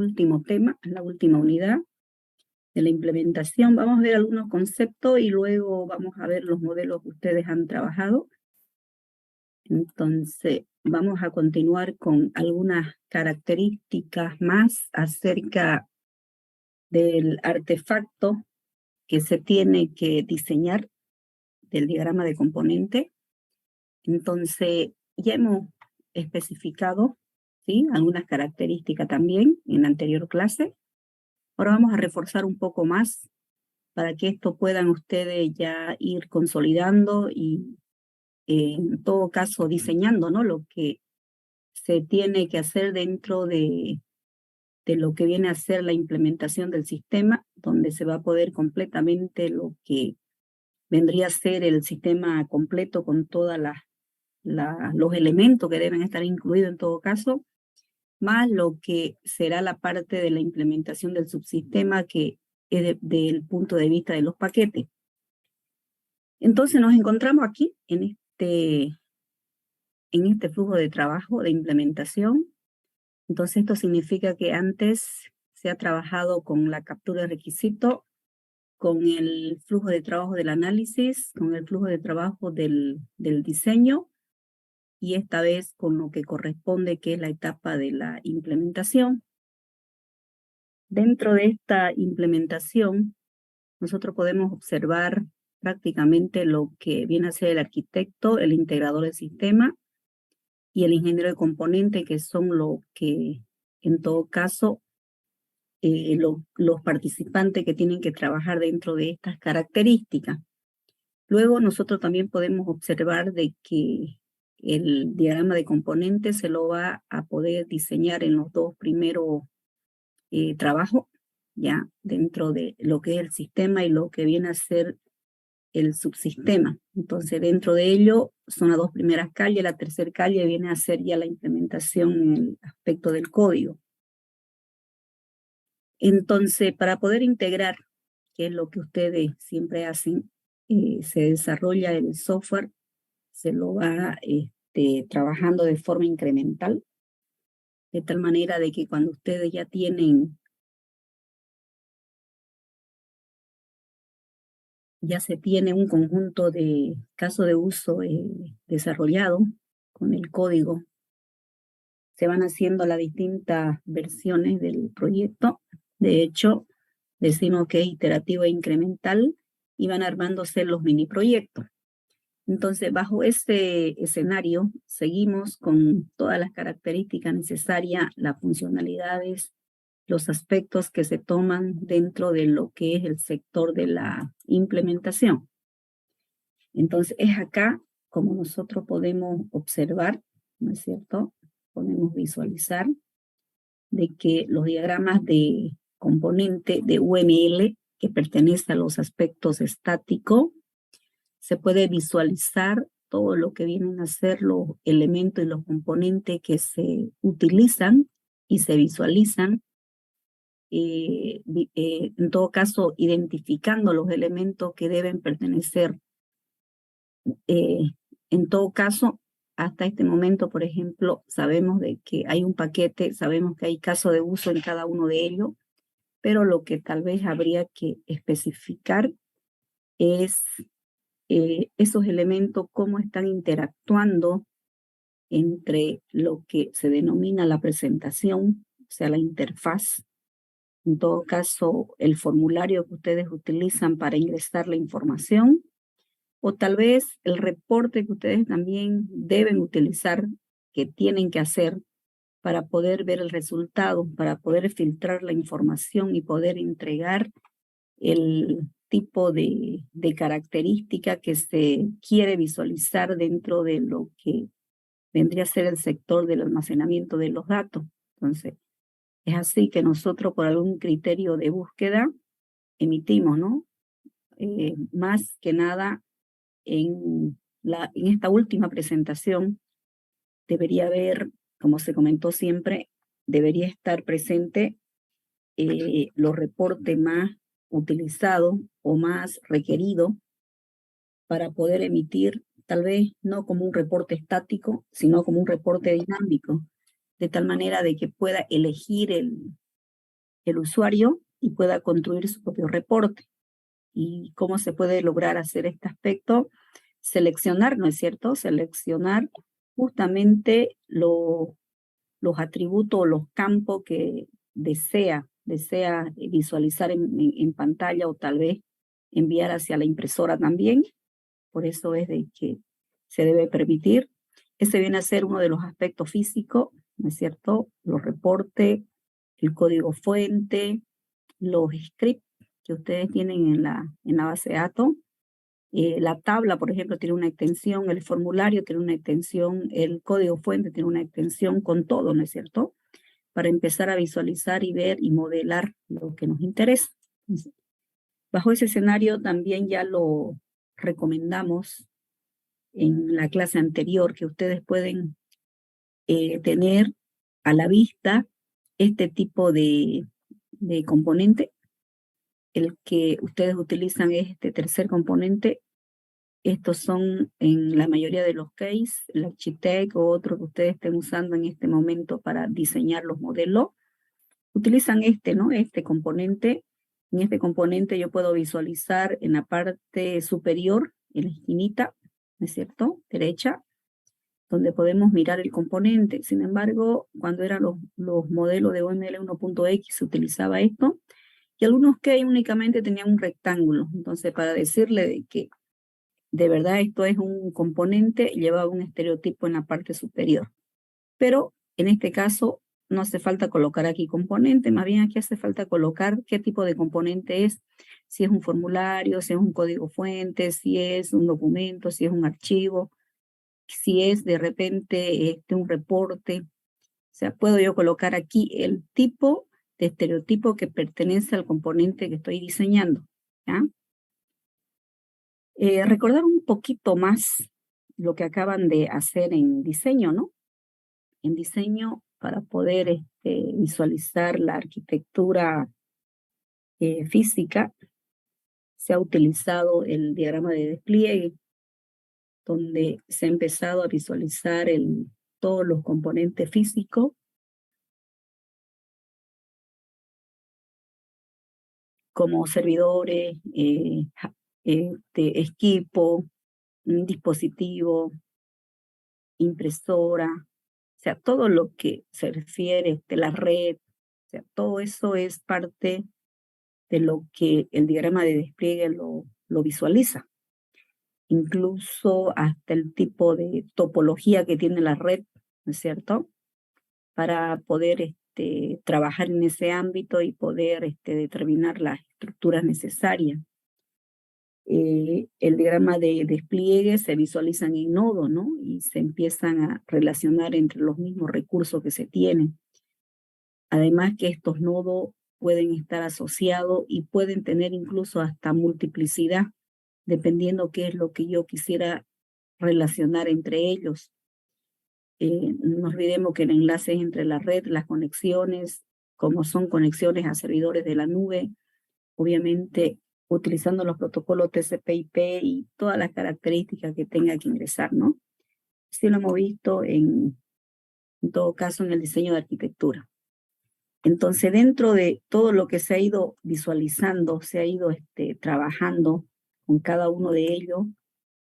Último tema, la última unidad de la implementación. Vamos a ver algunos conceptos y luego vamos a ver los modelos que ustedes han trabajado. Entonces, vamos a continuar con algunas características más acerca del artefacto que se tiene que diseñar del diagrama de componente. Entonces, ya hemos especificado, ¿sí?, algunas características también en la anterior clase. Ahora vamos a reforzar un poco más para que esto puedan ustedes ya ir consolidando y en todo caso diseñando, ¿no?, lo que se tiene que hacer dentro de lo que viene a ser la implementación del sistema, donde se va a poder completamente lo que vendría a ser el sistema completo con todos los elementos que deben estar incluidos en todo caso, más lo que será la parte de la implementación del subsistema que es del punto de vista de los paquetes. Entonces nos encontramos aquí en este flujo de trabajo de implementación. Entonces esto significa que antes se ha trabajado con la captura de requisito, con el flujo de trabajo del análisis, con el flujo de trabajo del diseño, y esta vez con lo que corresponde, que es la etapa de la implementación. Dentro de esta implementación, nosotros podemos observar prácticamente lo que viene a ser el arquitecto, el integrador del sistema y el ingeniero de componente, que son lo que, en todo caso, los participantes que tienen que trabajar dentro de estas características. Luego nosotros también podemos observar de que el diagrama de componentes se lo va a poder diseñar en los dos primeros trabajos, ya dentro de lo que es el sistema y lo que viene a ser el subsistema. Entonces, dentro de ello son las dos primeras calles, la tercera calle viene a ser ya la implementación en el aspecto del código. Entonces, para poder integrar, que es lo que ustedes siempre hacen, se desarrolla el software, se lo va trabajando de forma incremental, de tal manera de que cuando ustedes ya se tiene un conjunto de casos de uso desarrollado con el código, se van haciendo las distintas versiones del proyecto. De hecho, decimos que es iterativo e incremental y van armándose los mini proyectos. Entonces, bajo este escenario, seguimos con todas las características necesarias, las funcionalidades, los aspectos que se toman dentro de lo que es el sector de la implementación. Entonces, es acá como nosotros podemos observar, ¿no es cierto?, podemos visualizar de que los diagramas de componente de UML, que pertenece a los aspectos estáticos, se puede visualizar todo lo que vienen a ser los elementos y los componentes que se utilizan y se visualizan, en todo caso identificando los elementos que deben pertenecer. En todo caso, hasta este momento, por ejemplo, sabemos de que hay un paquete, sabemos que hay caso de uso en cada uno de ellos, pero lo que tal vez habría que especificar es esos elementos, cómo están interactuando entre lo que se denomina la presentación, o sea, la interfaz. En todo caso, el formulario que ustedes utilizan para ingresar la información, o tal vez el reporte que ustedes también deben utilizar, que tienen que hacer para poder ver el resultado, para poder filtrar la información y poder entregar el tipo de característica que se quiere visualizar dentro de lo que vendría a ser el sector del almacenamiento de los datos. Entonces, es así que nosotros por algún criterio de búsqueda emitimos, ¿no? Más que nada en esta última presentación debería haber, como se comentó siempre, debería estar presente los reportes más utilizados o más requeridos para poder emitir, tal vez no como un reporte estático, sino como un reporte dinámico, de tal manera de que pueda elegir el usuario y pueda construir su propio reporte. ¿Y cómo se puede lograr hacer este aspecto? Seleccionar, ¿no es cierto? Seleccionar justamente los atributos o los campos que desea visualizar en pantalla o tal vez enviar hacia la impresora también. Por eso es de que se debe permitir. Ese viene a ser uno de los aspectos físicos, ¿no es cierto? Los reportes, el código fuente, los scripts que ustedes tienen en la base de datos. La tabla, por ejemplo, tiene una extensión, el formulario tiene una extensión, el código fuente tiene una extensión con todo, ¿no es cierto? Para empezar a visualizar y ver y modelar lo que nos interesa. Bajo ese escenario también ya lo recomendamos en la clase anterior que ustedes pueden tener a la vista este tipo de componente. El que ustedes utilizan es este tercer componente. Estos son en la mayoría de los cases, el Architect o otro que ustedes estén usando en este momento para diseñar los modelos. Utilizan este, ¿no? Este componente. En este componente yo puedo visualizar en la parte superior, en la esquinita, ¿no es cierto? Derecha, donde podemos mirar el componente. Sin embargo, cuando eran los modelos de OML 1.x se utilizaba esto, y algunos que únicamente tenían un rectángulo. Entonces, para decirle de que de verdad esto es un componente, llevaba un estereotipo en la parte superior. Pero en este caso no hace falta colocar aquí componente, más bien aquí hace falta colocar qué tipo de componente es, si es un formulario, si es un código fuente, si es un documento, si es un archivo, si es de repente un reporte. O sea, puedo yo colocar aquí el tipo de estereotipo que pertenece al componente que estoy diseñando, ¿ya? Recordar un poquito más lo que acaban de hacer en diseño, ¿no? En diseño, para poder visualizar la arquitectura física, se ha utilizado el diagrama de despliegue, donde se ha empezado a visualizar todos los componentes físicos, como servidores, equipo, un dispositivo, impresora, o sea, todo lo que se refiere de la red, o sea, todo eso es parte de lo que el diagrama de despliegue lo visualiza. Incluso hasta el tipo de topología que tiene la red, ¿no es cierto? Para poder trabajar en ese ámbito y poder determinar las estructuras necesarias. El diagrama de despliegue se visualizan en nodos, ¿no? Y se empiezan a relacionar entre los mismos recursos que se tienen. Además que estos nodos pueden estar asociados y pueden tener incluso hasta multiplicidad, dependiendo qué es lo que yo quisiera relacionar entre ellos. No olvidemos que el enlace es entre la red, las conexiones, como son conexiones a servidores de la nube, obviamente utilizando los protocolos TCP/IP y todas las características que tenga que ingresar, ¿no? Sí lo hemos visto en todo caso en el diseño de arquitectura. Entonces, dentro de todo lo que se ha ido visualizando, se ha ido trabajando con cada uno de ellos,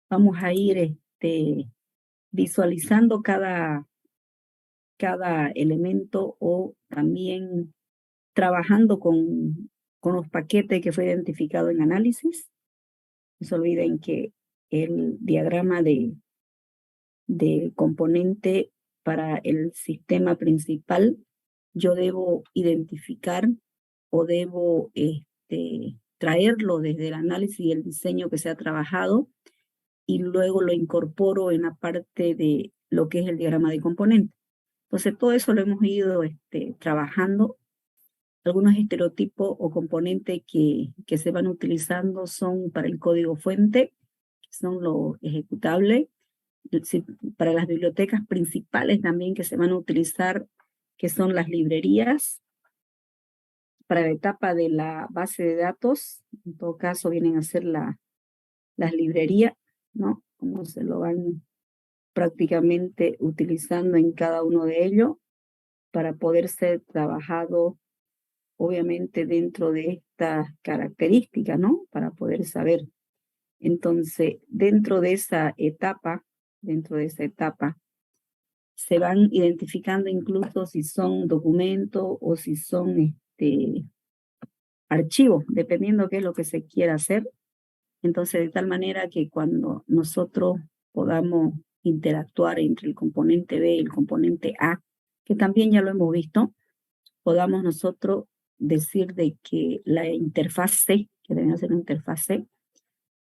vamos a ir visualizando cada elemento o también trabajando con los paquetes que fue identificado en análisis. No se olviden que el diagrama de componente para el sistema principal, yo debo identificar o debo traerlo desde el análisis y el diseño que se ha trabajado y luego lo incorporo en la parte de lo que es el diagrama de componente. Entonces, todo eso lo hemos ido trabajando. Algunos estereotipos o componentes que se van utilizando son para el código fuente, que son los ejecutables, para las bibliotecas principales también que se van a utilizar, que son las librerías, para la etapa de la base de datos, en todo caso vienen a ser las librerías, ¿no? Como se lo van prácticamente utilizando en cada uno de ellos para poder ser trabajado obviamente dentro de estas características, ¿no? Para poder saber. Entonces, dentro de esa etapa, se van identificando incluso si son documentos o si son archivos, dependiendo qué es lo que se quiera hacer. Entonces, de tal manera que cuando nosotros podamos interactuar entre el componente B y el componente A, que también ya lo hemos visto, podamos nosotros decir de que la interfaz C, que debe ser una interfaz C,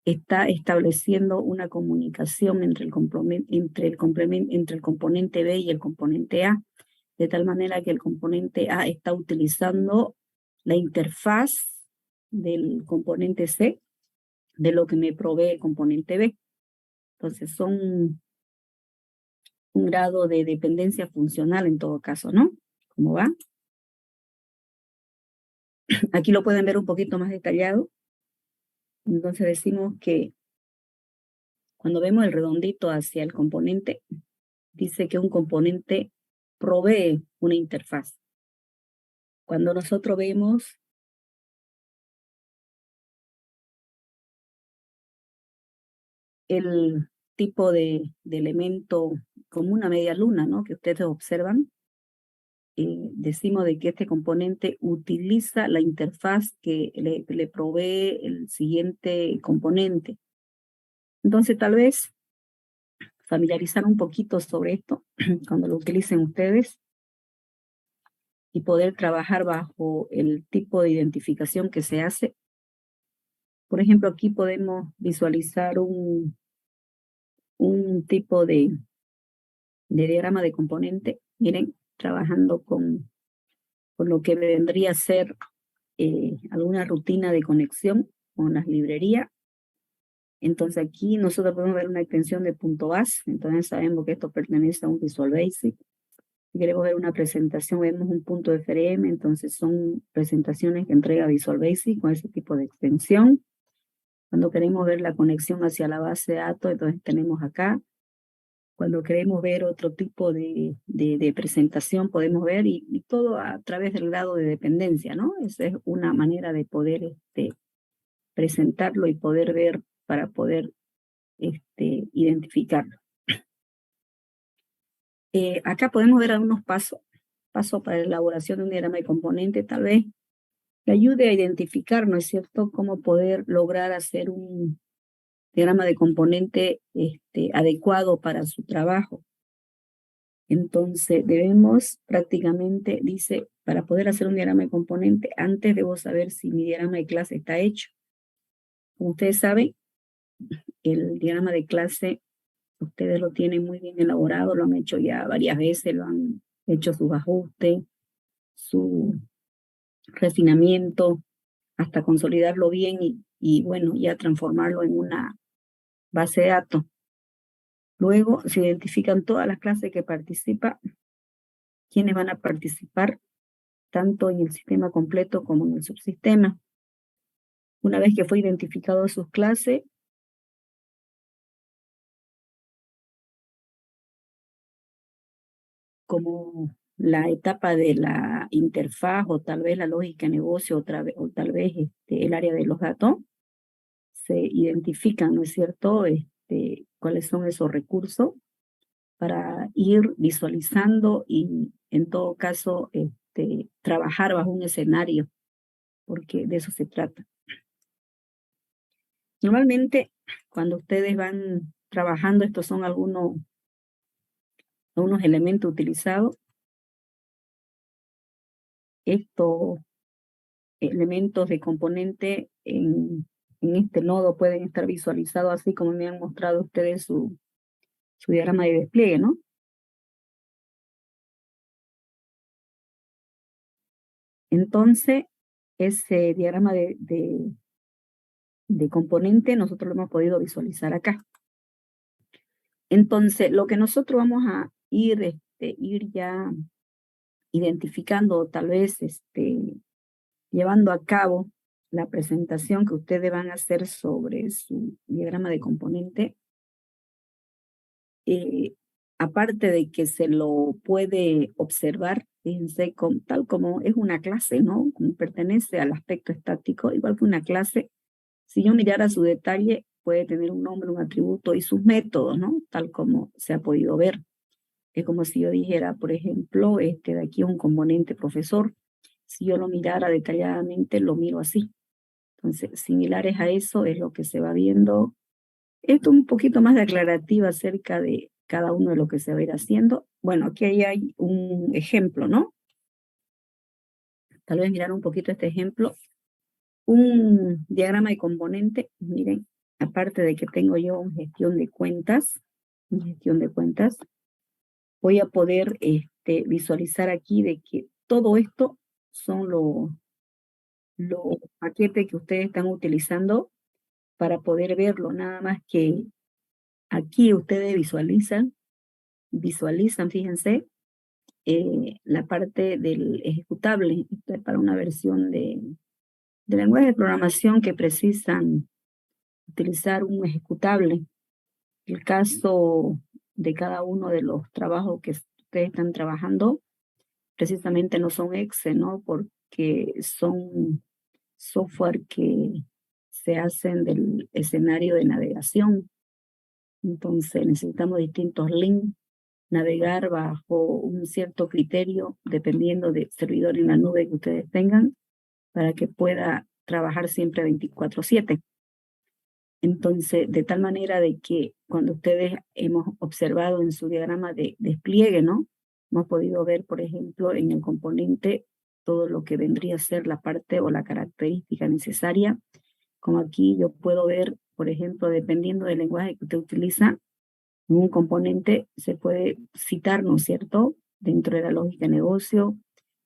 está estableciendo una comunicación entre el componente B y el componente A, de tal manera que el componente A está utilizando la interfaz del componente C de lo que me provee el componente B. Entonces son un grado de dependencia funcional en todo caso, ¿no? ¿Cómo va? Aquí lo pueden ver un poquito más detallado. Entonces decimos que cuando vemos el redondito hacia el componente, dice que un componente provee una interfaz. Cuando nosotros vemos el tipo de elemento como una media luna, ¿no? Que ustedes observan, decimos de que este componente utiliza la interfaz que le provee el siguiente componente. Entonces, tal vez familiarizar un poquito sobre esto cuando lo utilicen ustedes y poder trabajar bajo el tipo de identificación que se hace. Por ejemplo, aquí podemos visualizar un tipo de diagrama de componente. Miren, trabajando con lo que vendría a ser alguna rutina de conexión con las librerías. Entonces aquí nosotros podemos ver una extensión de .bas, entonces sabemos que esto pertenece a un Visual Basic. Si queremos ver una presentación, vemos un punto .frm, entonces son presentaciones que entrega Visual Basic con ese tipo de extensión. Cuando queremos ver la conexión hacia la base de datos, entonces tenemos acá. Cuando queremos ver otro tipo de presentación, podemos ver, y todo a través del grado de dependencia, ¿no? Esa es una manera de poder presentarlo y poder ver para poder identificarlo. Acá podemos ver algunos pasos para la elaboración de un diagrama de componente, tal vez que ayude a identificar, ¿no es cierto?, cómo poder lograr hacer un diagrama de componente adecuado para su trabajo. Entonces, debemos prácticamente, dice, para poder hacer un diagrama de componente, antes debo saber si mi diagrama de clase está hecho. Como ustedes saben, el diagrama de clase, ustedes lo tienen muy bien elaborado, lo han hecho ya varias veces, lo han hecho sus ajustes, su refinamiento, hasta consolidarlo bien y bueno, ya transformarlo en una base de datos. Luego se identifican todas las clases que participan, quiénes van a participar, tanto en el sistema completo como en el subsistema. Una vez que fue identificado sus clases, como la etapa de la interfaz o tal vez la lógica de negocio o tal vez el área de los datos, se identifican, ¿no es cierto?, cuáles son esos recursos para ir visualizando y en todo caso trabajar bajo un escenario, porque de eso se trata. Normalmente, cuando ustedes van trabajando, estos son algunos elementos utilizados. Estos elementos de componente en este nodo pueden estar visualizados así como me han mostrado ustedes su diagrama de despliegue, ¿no? Entonces, ese diagrama de componente nosotros lo hemos podido visualizar acá. Entonces, lo que nosotros vamos a ir ya identificando, tal vez llevando a cabo la presentación que ustedes van a hacer sobre su diagrama de componente, aparte de que se lo puede observar Fíjense, tal como es una clase, ¿no? Como pertenece al aspecto estático, igual que una clase, si yo mirara su detalle, puede tener un nombre, un atributo y sus métodos, ¿no? Tal como se ha podido ver. Es como si yo dijera, por ejemplo, de aquí un componente profesor. Si yo lo mirara detalladamente, lo miro así. Entonces, similares a eso es lo que se va viendo. Esto un poquito más de aclarativa acerca de cada uno de lo que se va a ir haciendo. Bueno, aquí hay un ejemplo, ¿no? Tal vez mirar un poquito este ejemplo. Un diagrama de componente, miren, aparte de que tengo yo una gestión de cuentas, voy a poder visualizar aquí de que todo esto son los paquetes que ustedes están utilizando para poder verlo. Nada más que aquí ustedes visualizan, fíjense, la parte del ejecutable. Esto es para una versión de lenguaje de programación que precisan utilizar un ejecutable. El caso de cada uno de los trabajos que ustedes están trabajando, precisamente no son Excel, ¿no? Porque son software que se hacen del escenario de navegación. Entonces necesitamos distintos links, navegar bajo un cierto criterio, dependiendo del servidor en la nube que ustedes tengan, para que pueda trabajar siempre 24/7. Entonces, de tal manera de que cuando ustedes hemos observado en su diagrama de despliegue, ¿no? Hemos podido ver, por ejemplo, en el componente todo lo que vendría a ser la parte o la característica necesaria. Como aquí yo puedo ver, por ejemplo, dependiendo del lenguaje que usted utiliza, en un componente se puede citar, ¿no es cierto?, dentro de la lógica de negocio,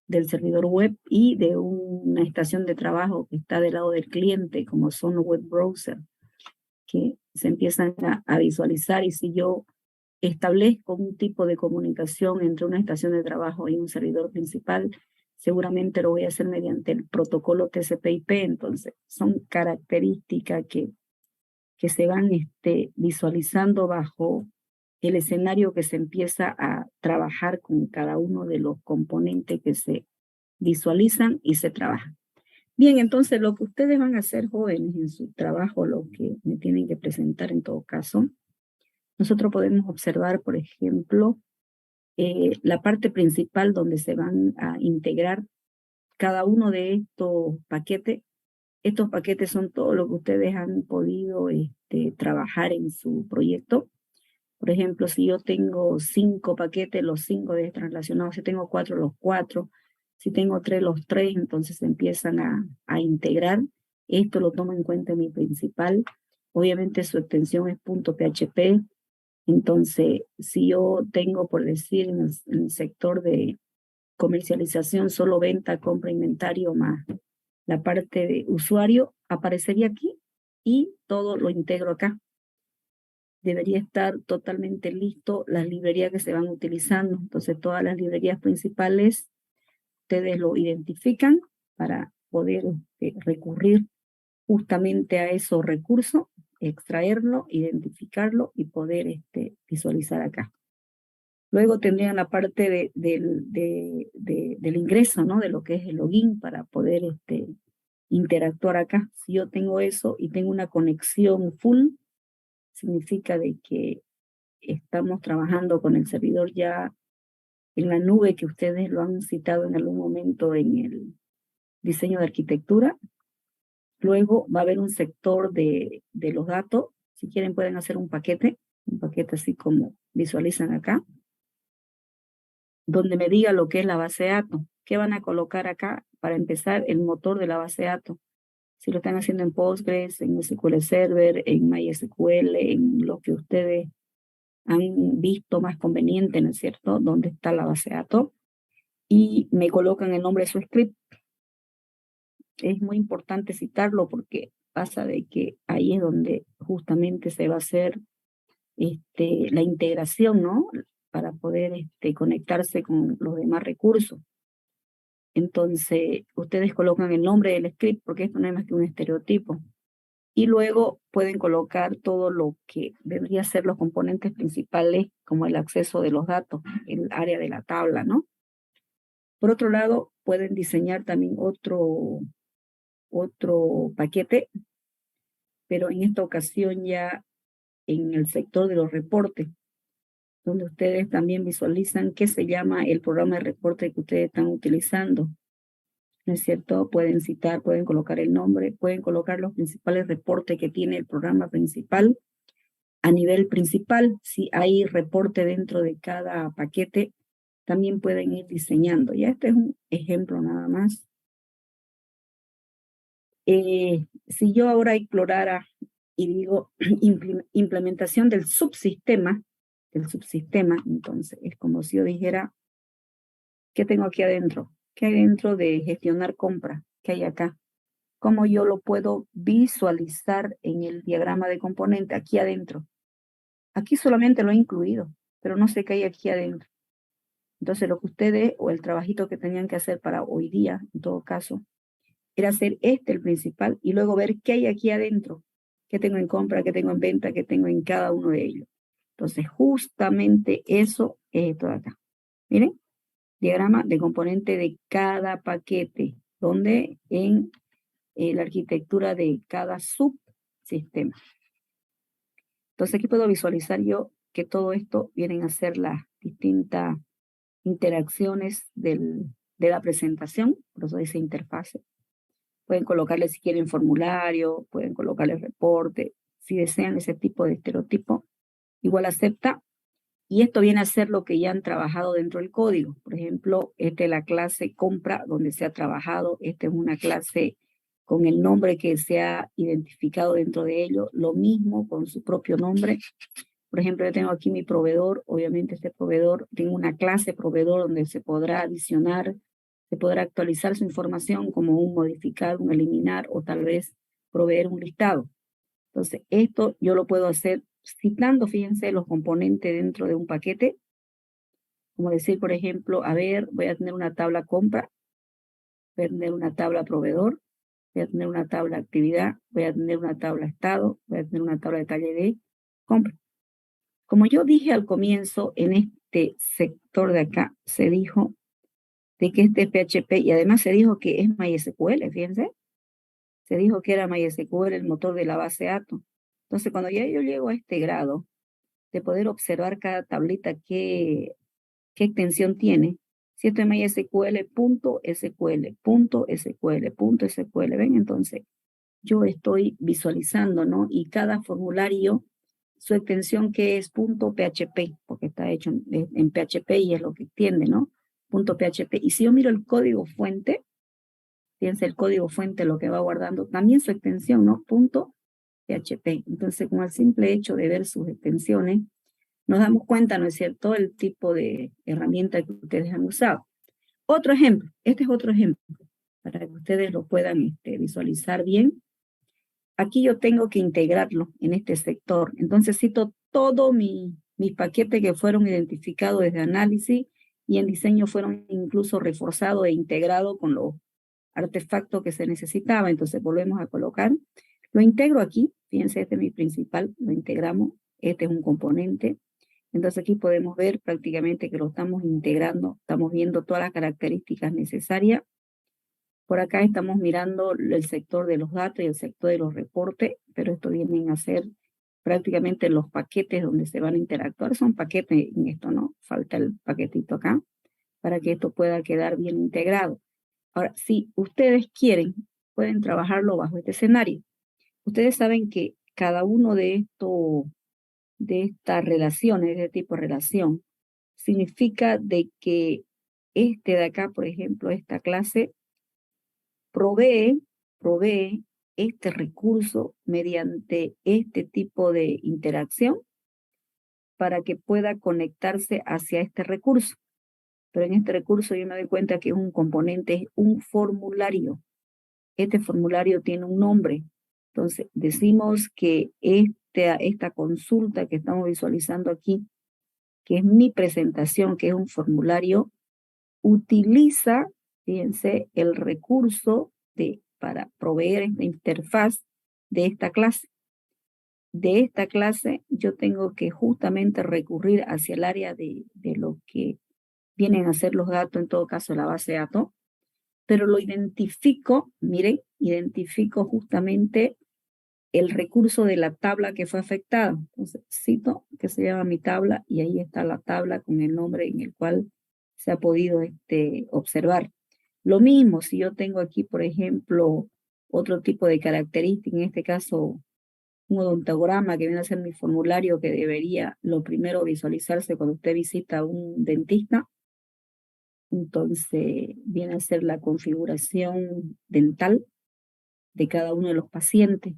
del servidor web y de una estación de trabajo que está del lado del cliente, como son los web browser, que se empiezan a visualizar. Y si yo establezco un tipo de comunicación entre una estación de trabajo y un servidor principal, seguramente lo voy a hacer mediante el protocolo TCP/IP. Entonces, son características que se van visualizando bajo el escenario que se empieza a trabajar con cada uno de los componentes que se visualizan y se trabajan. Bien, entonces lo que ustedes van a hacer, jóvenes, en su trabajo, lo que me tienen que presentar en todo caso, nosotros podemos observar, por ejemplo, la parte principal donde se van a integrar cada uno de estos paquetes. Estos paquetes son todo lo que ustedes han podido trabajar en su proyecto. Por ejemplo, si yo tengo 5 paquetes, los 5 de relacionados. Si tengo 4, los 4. Si tengo 3, los 3. Entonces se empiezan a integrar. Esto lo tomo en cuenta en mi principal. Obviamente su extensión es .php. Entonces, si yo tengo, por decir, en el sector de comercialización, solo venta, compra, inventario, más la parte de usuario, aparecería aquí y todo lo integro acá. Debería estar totalmente listo las librerías que se van utilizando. Entonces, todas las librerías principales, ustedes lo identifican para poder recurrir justamente a esos recursos, extraerlo, identificarlo y poder visualizar acá. Luego tendrían la parte del ingreso, ¿no? De lo que es el login para poder interactuar acá. Si yo tengo eso y tengo una conexión full, significa de que estamos trabajando con el servidor ya en la nube, que ustedes lo han citado en algún momento en el diseño de arquitectura. Luego va a haber un sector de los datos. Si quieren pueden hacer un paquete así como visualizan acá, donde me diga lo que es la base de datos. ¿Qué van a colocar acá? Para empezar, el motor de la base de datos. Si lo están haciendo en Postgres, en SQL Server, en MySQL, en lo que ustedes han visto más conveniente, ¿no es cierto?, donde está la base de datos, y me colocan el nombre de su script. Es muy importante citarlo porque pasa de que ahí es donde justamente se va a hacer la integración, ¿no?, para poder conectarse con los demás recursos. Entonces, ustedes colocan el nombre del script porque esto no es más que un estereotipo. Y luego pueden colocar todo lo que vendría a ser los componentes principales, como el acceso de los datos, el área de la tabla, ¿no? Por otro lado, pueden diseñar también otro paquete, pero en esta ocasión ya en el sector de los reportes, donde ustedes también visualizan qué se llama el programa de reporte que ustedes están utilizando. ¿No es cierto? Pueden citar, pueden colocar el nombre, pueden colocar los principales reportes que tiene el programa principal. A nivel principal, si hay reporte dentro de cada paquete, también pueden ir diseñando. Ya este es un ejemplo nada más. Si yo ahora explorara y digo implementación del subsistema, entonces es como si yo dijera, ¿qué tengo aquí adentro? ¿Qué hay dentro de gestionar compra? ¿Qué hay acá? ¿Cómo yo lo puedo visualizar en el diagrama de componente aquí adentro? Aquí solamente lo he incluido, pero no sé qué hay aquí adentro. Entonces lo que ustedes o el trabajito que tenían que hacer para hoy día, en todo caso, era hacer el principal y luego ver qué hay aquí adentro, qué tengo en compra, qué tengo en venta, qué tengo en cada uno de ellos. Entonces justamente eso es esto de acá. Miren, diagrama de componente de cada paquete, donde en la arquitectura de cada subsistema. Entonces aquí puedo visualizar yo que todo esto vienen a ser las distintas interacciones de la presentación, por eso dice interfase. Pueden colocarle si quieren formulario, pueden colocarle reporte, si desean ese tipo de estereotipo, igual acepta. Y esto viene a ser lo que ya han trabajado dentro del código. Por ejemplo, esta es la clase compra donde se ha trabajado. Esta es una clase con el nombre que se ha identificado dentro de ello. Lo mismo con su propio nombre. Por ejemplo, yo tengo aquí mi proveedor. Obviamente este proveedor, tengo una clase proveedor donde se podrá adicionar, se podrá actualizar su información como un modificar, un eliminar o tal vez proveer un listado. Entonces, esto yo lo puedo hacer citando, fíjense, los componentes dentro de un paquete. Como decir, por ejemplo, a ver, voy a tener una tabla compra, voy a tener una tabla proveedor, voy a tener una tabla actividad, voy a tener una tabla estado, voy a tener una tabla detalle de compra. Como yo dije al comienzo, en este sector de acá se dijo de que este PHP, y además se dijo que es MySQL, fíjense, se dijo que era MySQL el motor de la base Atom. Entonces, cuando ya yo llego a este grado de poder observar cada tablita qué extensión tiene, si esto es MySQL, punto SQL, punto SQL, punto SQL, ¿ven? Entonces, yo estoy visualizando, ¿no? Y cada formulario, su extensión que es punto .php, porque está hecho en PHP y es lo que extiende, ¿no? Punto .php. Y si yo miro el código fuente, fíjense el código fuente, lo que va guardando, también su extensión, ¿no? Punto .php. Entonces, con el simple hecho de ver sus extensiones, nos damos cuenta, ¿no es cierto?, el tipo de herramienta que ustedes han usado. Otro ejemplo, este es otro ejemplo, para que ustedes lo puedan visualizar bien. Aquí yo tengo que integrarlo en este sector. Entonces cito todo mis paquetes que fueron identificados desde análisis y en diseño fueron incluso reforzados e integrados con los artefactos que se necesitaba. Entonces volvemos a colocar. Lo integro aquí. Fíjense, este es mi principal. Lo integramos. Este es un componente. Entonces aquí podemos ver prácticamente que lo estamos integrando. Estamos viendo todas las características necesarias. Por acá estamos mirando el sector de los datos y el sector de los reportes, pero esto vienen a ser prácticamente los paquetes donde se van a interactuar. Son paquetes en esto, ¿no? Falta el paquetito acá para que esto pueda quedar bien integrado. Ahora, si ustedes quieren, pueden trabajarlo bajo este escenario. Ustedes saben que cada uno de estas relaciones, de este tipo de relación, significa de que este de acá, por ejemplo, esta clase, provee este recurso mediante este tipo de interacción para que pueda conectarse hacia este recurso. Pero en este recurso yo me doy cuenta que es un componente, es un formulario. Este formulario tiene un nombre. Entonces, decimos que esta consulta que estamos visualizando aquí, que es mi presentación, que es un formulario, utiliza, fíjense, el recurso para proveer esta interfaz de esta clase. De esta clase yo tengo que justamente recurrir hacia el área de lo que vienen a ser los datos, en todo caso, la base de datos, pero lo identifico, miren, identifico justamente el recurso de la tabla que fue afectada. Entonces, cito que se llama mi tabla y ahí está la tabla con el nombre en el cual se ha podido observar. Lo mismo, si yo tengo aquí, por ejemplo, otro tipo de característica, en este caso, un odontograma que viene a ser mi formulario que debería lo primero visualizarse cuando usted visita a un dentista. Entonces, viene a ser la configuración dental de cada uno de los pacientes.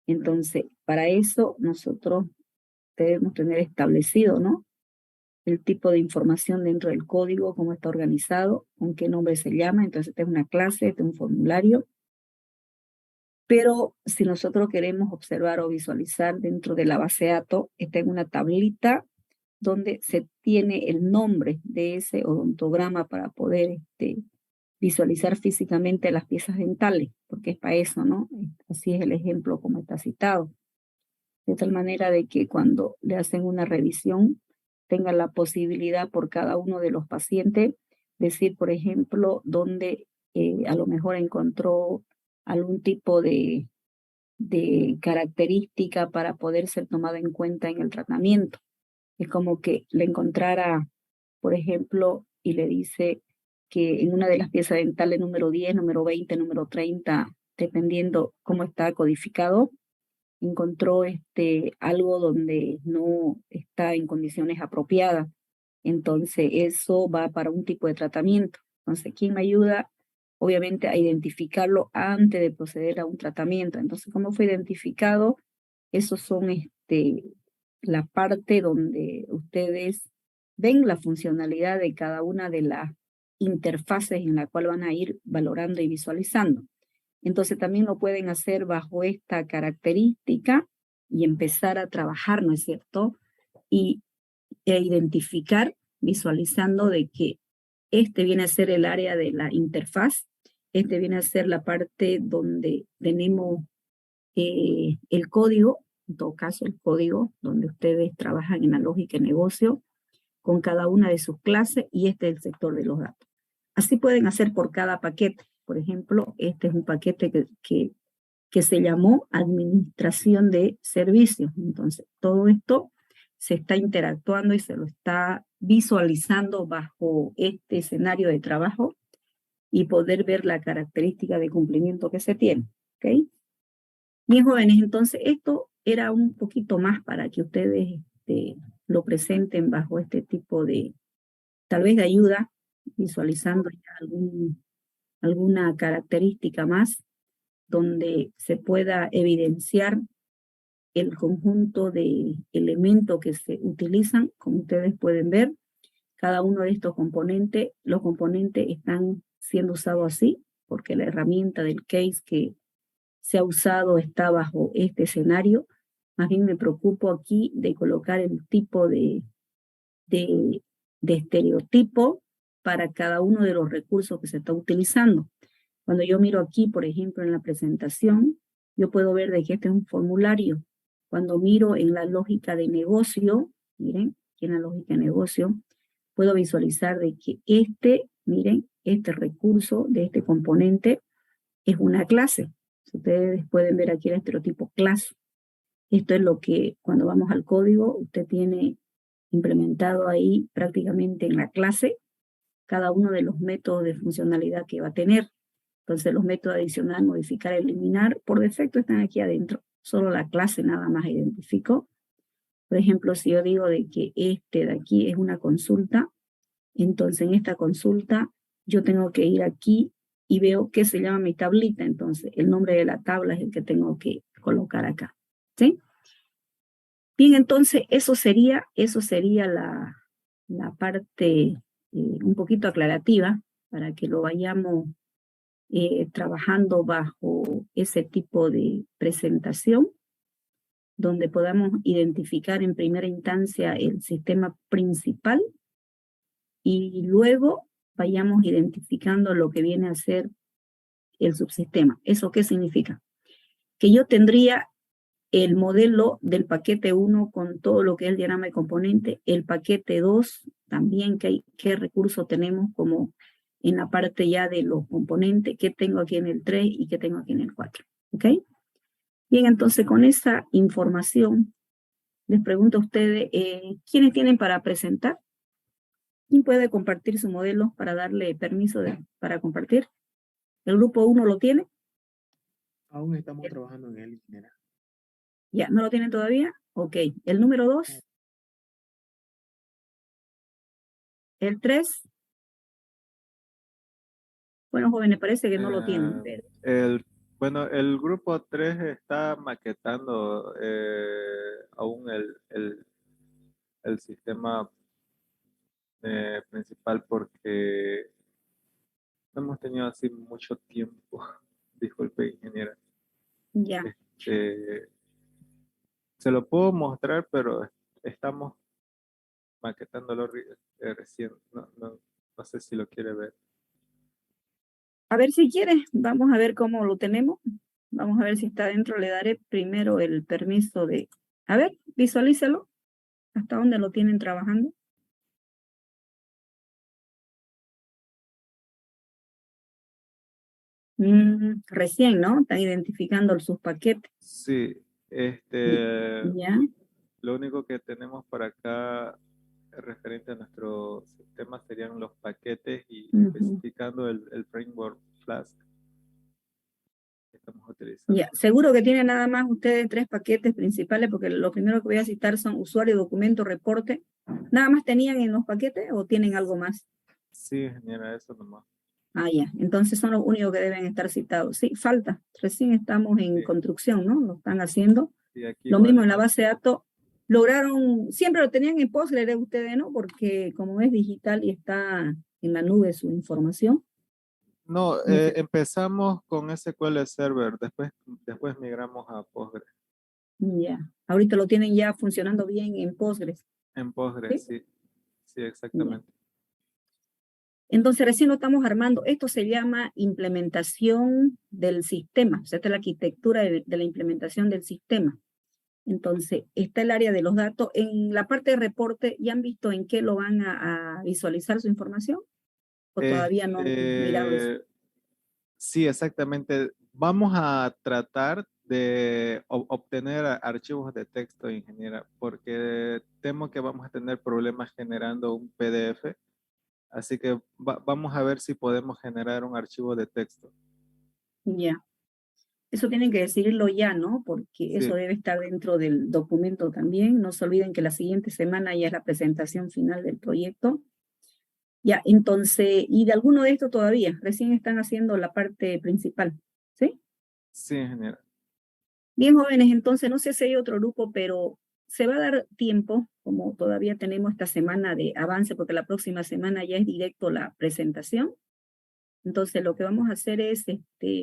Entonces, para eso nosotros debemos tener establecido, ¿no? El tipo de información dentro del código, cómo está organizado, con qué nombre se llama. Entonces, esta es una clase, este es un formulario. Pero si nosotros queremos observar o visualizar dentro de la base de datos, está en una tablita donde se tiene el nombre de ese odontograma para poder visualizar físicamente las piezas dentales, porque es para eso, ¿no? Así es el ejemplo como está citado. De tal manera de que cuando le hacen una revisión, tengan la posibilidad por cada uno de los pacientes, decir, por ejemplo, dónde a lo mejor encontró algún tipo de característica para poder ser tomado en cuenta en el tratamiento. Es como que le encontrara, por ejemplo, y le dice que en una de las piezas dentales número 10, número 20, número 30, dependiendo cómo está codificado, encontró algo donde no está en condiciones apropiadas. Entonces, eso va para un tipo de tratamiento. Entonces, ¿quién me ayuda? Obviamente a identificarlo antes de proceder a un tratamiento. Entonces, ¿cómo fue identificado? Esos son la parte donde ustedes ven la funcionalidad de cada una de las interfaces en la cual van a ir valorando y visualizando. Entonces también lo pueden hacer bajo esta característica y empezar a trabajar, ¿no es cierto? E identificar, visualizando de que viene a ser el área de la interfaz, viene a ser la parte donde tenemos el código, en todo caso el código donde ustedes trabajan en la lógica de negocio con cada una de sus clases y este es el sector de los datos. Así pueden hacer por cada paquete. Por ejemplo, este es un paquete que se llamó Administración de Servicios. Entonces, todo esto se está interactuando y se lo está visualizando bajo este escenario de trabajo y poder ver la característica de cumplimiento que se tiene. ¿Ok? Bien, jóvenes, entonces esto era un poquito más para que ustedes lo presenten bajo este tipo de, tal vez de ayuda, visualizando ya alguna característica más donde se pueda evidenciar el conjunto de elementos que se utilizan. Como ustedes pueden ver, cada uno de estos componentes, los componentes están siendo usados así, porque la herramienta del case que se ha usado está bajo este escenario. Más bien me preocupo aquí de colocar el tipo de estereotipo para cada uno de los recursos que se está utilizando. Cuando yo miro aquí, por ejemplo, en la presentación, yo puedo ver de que este es un formulario. Cuando miro en la lógica de negocio, miren, aquí en la lógica de negocio, puedo visualizar de que miren, este recurso de este componente es una clase. Ustedes pueden ver aquí el estereotipo clase. Esto es lo que cuando vamos al código, usted tiene implementado ahí prácticamente en la clase cada uno de los métodos de funcionalidad que va a tener. Entonces los métodos adicional, modificar, eliminar, por defecto están aquí adentro. Solo la clase nada más identifico. Por ejemplo, si yo digo de que de aquí es una consulta, entonces en esta consulta yo tengo que ir aquí y veo que se llama mi tablita. Entonces el nombre de la tabla es el que tengo que colocar acá. ¿Sí? Bien, entonces eso sería la parte un poquito aclarativa para que lo vayamos trabajando bajo ese tipo de presentación, donde podamos identificar en primera instancia el sistema principal y luego vayamos identificando lo que viene a ser el subsistema. ¿Eso qué significa? Que yo tendría el modelo del paquete 1 con todo lo que es el diagrama de componente, el paquete 2 también, qué recurso tenemos como en la parte ya de los componentes, qué tengo aquí en el 3 y qué tengo aquí en el 4. ¿Ok? Bien, entonces con esa información, les pregunto a ustedes, ¿quiénes tienen para presentar? ¿Quién puede compartir su modelo para darle permiso para compartir? ¿El grupo 1 lo tiene? Aún estamos trabajando en él, ingeniera. ¿Ya? ¿No lo tienen todavía? Ok. ¿El número 2? ¿El 3? Bueno, jóvenes, parece que no lo tienen. Bueno, el grupo 3 está maquetando aún el sistema principal porque no hemos tenido así mucho tiempo. Disculpe, ingeniera. Ya. Se lo puedo mostrar, pero estamos maquetándolo recién. No sé si lo quiere ver. A ver si quiere, vamos a ver cómo lo tenemos. Vamos a ver si está dentro. Le daré primero el permiso de... A ver, visualícelo. ¿Hasta dónde lo tienen trabajando? Recién, ¿no? Están identificando sus paquetes. Sí, Ya. lo único que tenemos para acá referente a nuestro sistema serían los paquetes y especificando el framework Flask que estamos utilizando. Ya, seguro que tienen nada más ustedes 3 paquetes principales, porque lo primero que voy a citar son usuario, documento, reporte. ¿Nada más tenían en los paquetes o tienen algo más? Sí, ingeniera, eso nomás. Ah, ya, entonces son los únicos que deben estar citados. Sí, falta, recién estamos en construcción, ¿no? Lo están haciendo. Sí, aquí Lo igual, mismo en la base de datos. Lograron, siempre lo tenían en Postgres ustedes, ¿no? Porque como es digital y está en la nube su información. No, empezamos con SQL Server, después migramos a Postgres. Ya, ahorita lo tienen ya funcionando bien en Postgres. En Postgres, ¿Sí? Sí, exactamente. Ya. Entonces recién lo estamos armando. Esto se llama implementación del sistema. O sea, esta es la arquitectura de la implementación del sistema. Entonces, está el área de los datos. En la parte de reporte, ¿ya han visto en qué lo van a visualizar su información? ¿O todavía no han mirado eso? Sí, exactamente. Vamos a tratar de obtener archivos de texto, ingeniera, porque temo que vamos a tener problemas generando un PDF. Así que vamos a ver si podemos generar un archivo de texto. Ya. Eso tienen que decidirlo ya, ¿no? Porque eso Sí. debe estar dentro del documento también. No se olviden que la siguiente semana ya es la presentación final del proyecto. Ya, entonces, y de alguno de estos todavía, recién están haciendo la parte principal, ¿sí? Sí, ingeniera. Bien, jóvenes, entonces no sé si hay otro grupo, pero se va a dar tiempo, como todavía tenemos esta semana de avance, porque la próxima semana ya es directo la presentación. Entonces, lo que vamos a hacer es,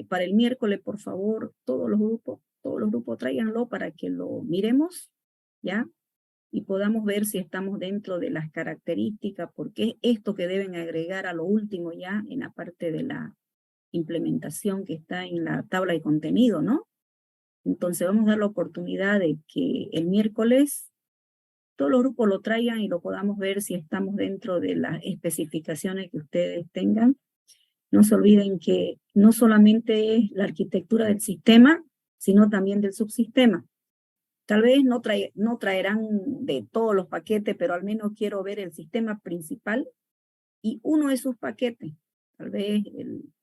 para el miércoles, por favor, todos los grupos tráiganlo para que lo miremos, ¿ya? Y podamos ver si estamos dentro de las características, porque es esto que deben agregar a lo último ya en la parte de la implementación que está en la tabla de contenido, ¿no? Entonces vamos a dar la oportunidad de que el miércoles todos los grupos lo traigan y lo podamos ver si estamos dentro de las especificaciones que ustedes tengan. No se olviden que no solamente es la arquitectura del sistema, sino también del subsistema. Tal vez no traerán de todos los paquetes, pero al menos quiero ver el sistema principal y uno de sus paquetes, tal vez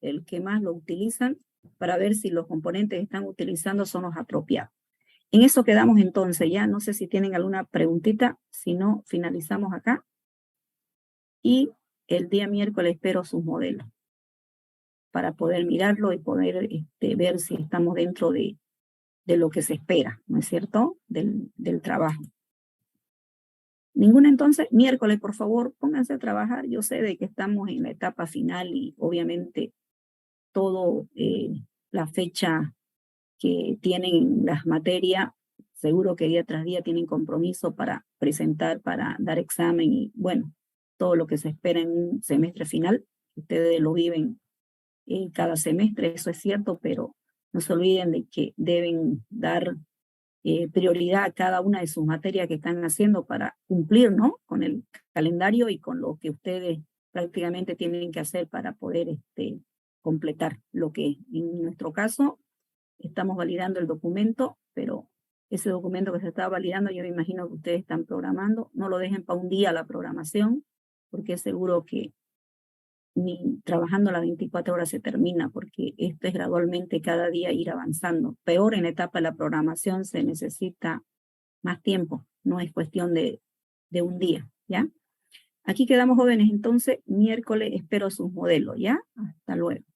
el que más lo utilizan, para ver si los componentes que están utilizando son los apropiados. En eso quedamos entonces ya. No sé si tienen alguna preguntita, si no, finalizamos acá. Y el día miércoles espero sus modelos para poder mirarlo y poder ver si estamos dentro de lo que se espera, ¿no es cierto? Del trabajo. Ninguna entonces, miércoles, por favor, pónganse a trabajar. Yo sé de que estamos en la etapa final y obviamente todo la fecha que tienen las materias, seguro que día tras día tienen compromiso para presentar, para dar examen y bueno, todo lo que se espera en un semestre final. Ustedes lo viven cada semestre, eso es cierto, pero no se olviden de que deben dar prioridad a cada una de sus materias que están haciendo para cumplir, ¿no?, con el calendario y con lo que ustedes prácticamente tienen que hacer para poder completar lo que en nuestro caso estamos validando el documento, pero ese documento que se está validando yo me imagino que ustedes están programando. No lo dejen para un día la programación, porque es seguro que ni trabajando las 24 horas se termina, porque esto es gradualmente cada día ir avanzando. Peor en la etapa de la programación se necesita más tiempo, no es cuestión de un día, ¿ya? Aquí quedamos, jóvenes, entonces miércoles espero sus modelos, ¿ya? Hasta luego.